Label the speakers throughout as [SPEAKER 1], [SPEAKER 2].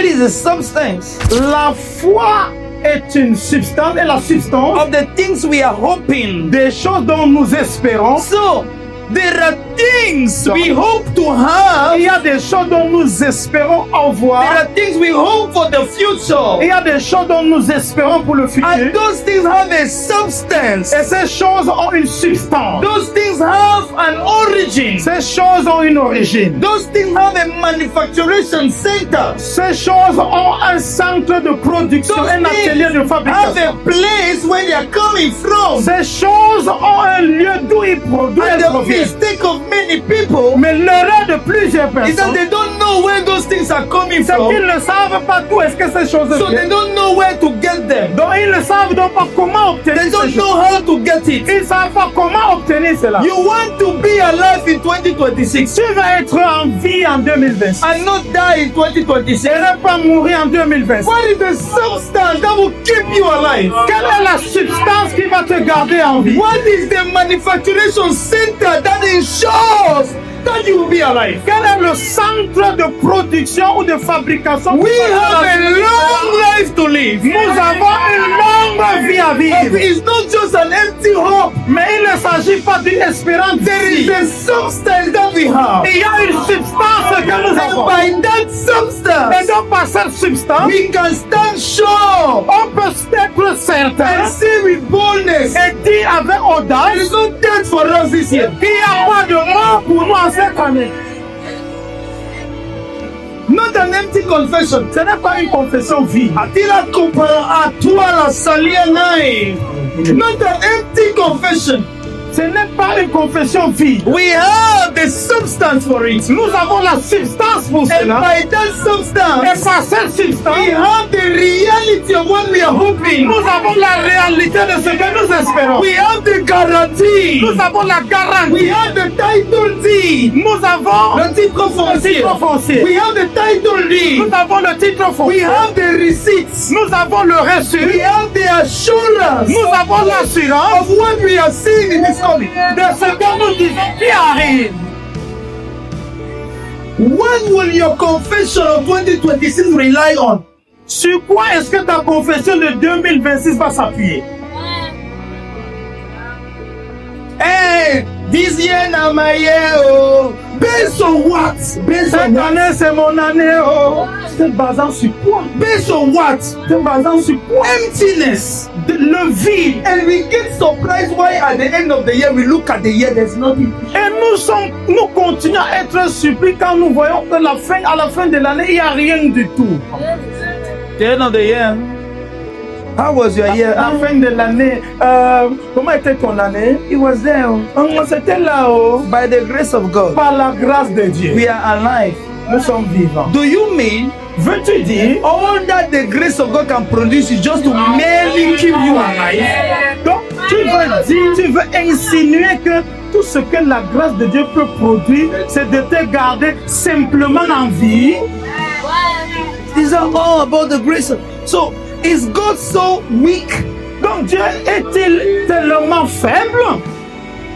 [SPEAKER 1] is a substance
[SPEAKER 2] La foi est une substance, et la substance
[SPEAKER 1] of the things we are hoping.
[SPEAKER 2] des choses dont nous espérons.
[SPEAKER 1] So, there are things we hope to have.
[SPEAKER 2] Il y a des choses dont nous espérons avoir.
[SPEAKER 1] There are things we hope for the future.
[SPEAKER 2] Il y a des choses dont nous espérons pour le futur.
[SPEAKER 1] And those things have a substance.
[SPEAKER 2] Et ces choses ont une substance.
[SPEAKER 1] Those things have an origin.
[SPEAKER 2] Ces choses ont une origine.
[SPEAKER 1] Those things have a manufacturing center.
[SPEAKER 2] Ces choses ont un centre de production,
[SPEAKER 1] Those
[SPEAKER 2] un atelier de
[SPEAKER 1] things have
[SPEAKER 2] fabrication.
[SPEAKER 1] a place where they are coming from.
[SPEAKER 2] Ces choses ont un lieu d'où ils
[SPEAKER 1] And the
[SPEAKER 2] proviennent.
[SPEAKER 1] mistake of many people
[SPEAKER 2] Mais l'erreur de plusieurs
[SPEAKER 1] is that
[SPEAKER 2] personnes,
[SPEAKER 1] they don't know where those things are coming
[SPEAKER 2] c'est
[SPEAKER 1] from.
[SPEAKER 2] qu'ils ne savent pas d'où est-ce que ces choses
[SPEAKER 1] So they
[SPEAKER 2] viennent.
[SPEAKER 1] don't know where to get them.
[SPEAKER 2] Donc ils ne savent donc pas comment obtenir
[SPEAKER 1] They
[SPEAKER 2] ces
[SPEAKER 1] don't
[SPEAKER 2] choses.
[SPEAKER 1] know how to get it.
[SPEAKER 2] Ils ne savent pas comment obtenir cela.
[SPEAKER 1] You want to be alive in 2026
[SPEAKER 2] Tu vas être en vie en 2026
[SPEAKER 1] and not die in 2026.
[SPEAKER 2] et ne pas mourir en 2026.
[SPEAKER 1] What is the substance that will keep you alive?
[SPEAKER 2] Quelle est la substance qui va te garder en vie?
[SPEAKER 1] What is the manufacturing center that ensures that you will be alive?
[SPEAKER 2] Quel est le centre de production ou de fabrication?
[SPEAKER 1] We have a long life to live.
[SPEAKER 2] Nous avons une longue vie à vivre.
[SPEAKER 1] It's not just an empty hope.
[SPEAKER 2] Mais il ne s'agit pas d'une espérance.
[SPEAKER 1] There is a substance that we have.
[SPEAKER 2] Il y a une substance que nous
[SPEAKER 1] And
[SPEAKER 2] avons.
[SPEAKER 1] by that
[SPEAKER 2] Et
[SPEAKER 1] substance,
[SPEAKER 2] donc par cette substance,
[SPEAKER 1] we can stand sure
[SPEAKER 2] on peut être certain
[SPEAKER 1] and say with boldness,
[SPEAKER 2] et dire avec
[SPEAKER 1] there
[SPEAKER 2] audace
[SPEAKER 1] is no death for us this year.
[SPEAKER 2] qu'il n'y a pas de mort pour nous en cette année.
[SPEAKER 1] Not an empty confession.
[SPEAKER 2] Ce n'est pas une confession vide.
[SPEAKER 1] Atila compara atua la salia nai. Not an empty confession.
[SPEAKER 2] Ce n'est pas une confession vide.
[SPEAKER 1] We have the substance for it.
[SPEAKER 2] Nous avons la substance pour
[SPEAKER 1] And
[SPEAKER 2] cela.
[SPEAKER 1] by that
[SPEAKER 2] Et
[SPEAKER 1] substance,
[SPEAKER 2] par cette substance,
[SPEAKER 1] we have the reality of what we are hoping.
[SPEAKER 2] nous avons la réalité de ce que nous espérons.
[SPEAKER 1] We have the guarantee.
[SPEAKER 2] Nous avons la
[SPEAKER 1] We
[SPEAKER 2] garantie.
[SPEAKER 1] have the title deed.
[SPEAKER 2] Nous avons
[SPEAKER 1] Le titre
[SPEAKER 2] le
[SPEAKER 1] foncier.
[SPEAKER 2] titre foncier.
[SPEAKER 1] We have the title deed.
[SPEAKER 2] Nous avons le titre
[SPEAKER 1] We
[SPEAKER 2] foncier.
[SPEAKER 1] have the receipts.
[SPEAKER 2] Nous avons le
[SPEAKER 1] We
[SPEAKER 2] reçu.
[SPEAKER 1] have the assurance
[SPEAKER 2] Nous avons l'assurance
[SPEAKER 1] of what we are seeing in this coming.
[SPEAKER 2] de ce que nous disons qui arrive.
[SPEAKER 1] What will your confession of 2026 rely on?
[SPEAKER 2] Sur quoi est-ce que ta confession de 2026 va s'appuyer?
[SPEAKER 1] Hey, this year na my year, oh. Based on what? Based
[SPEAKER 2] Cette
[SPEAKER 1] on what?
[SPEAKER 2] année, c'est mon année. Oh. C'est basant sur quoi?
[SPEAKER 1] Based on what?
[SPEAKER 2] C'est basant sur quoi?
[SPEAKER 1] Emptiness.
[SPEAKER 2] Le vide.
[SPEAKER 1] And we get surprised why at the end of the year we look at the year, there's nothing.
[SPEAKER 2] Et nous continuons à être surpris quand nous voyons que à la fin de l'année, il n'y a rien du tout.
[SPEAKER 1] The end of the year. How was your year?
[SPEAKER 2] À la fin de l'année, comment était ton année?
[SPEAKER 1] It was there.
[SPEAKER 2] C'était là-haut.
[SPEAKER 1] By the grace of God,
[SPEAKER 2] Par la grâce de Dieu,
[SPEAKER 1] we are alive.
[SPEAKER 2] nous sommes vivants.
[SPEAKER 1] Do you mean
[SPEAKER 2] Veux-tu dire,
[SPEAKER 1] all that the grace of God can produce is just to merely keep you alive?
[SPEAKER 2] donc tu veux insinuer que tout ce que la grâce de Dieu peut produire, c'est de te garder simplement en vie?
[SPEAKER 1] These are all about the grace. So, is God so weak?
[SPEAKER 2] Donc Dieu est-il tellement faible?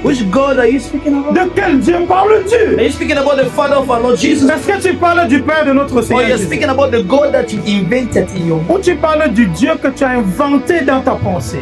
[SPEAKER 1] Which God are you speaking about?
[SPEAKER 2] De quel Dieu
[SPEAKER 1] Are
[SPEAKER 2] parles-tu?
[SPEAKER 1] you speaking about the Father of our Lord Jesus?
[SPEAKER 2] Est-ce que tu parles du Père de notre
[SPEAKER 1] Or
[SPEAKER 2] Seigneur
[SPEAKER 1] you're
[SPEAKER 2] Jésus?
[SPEAKER 1] speaking about the God that you invented in your
[SPEAKER 2] Ou tu parles du Dieu que tu as inventé dans ta pensée?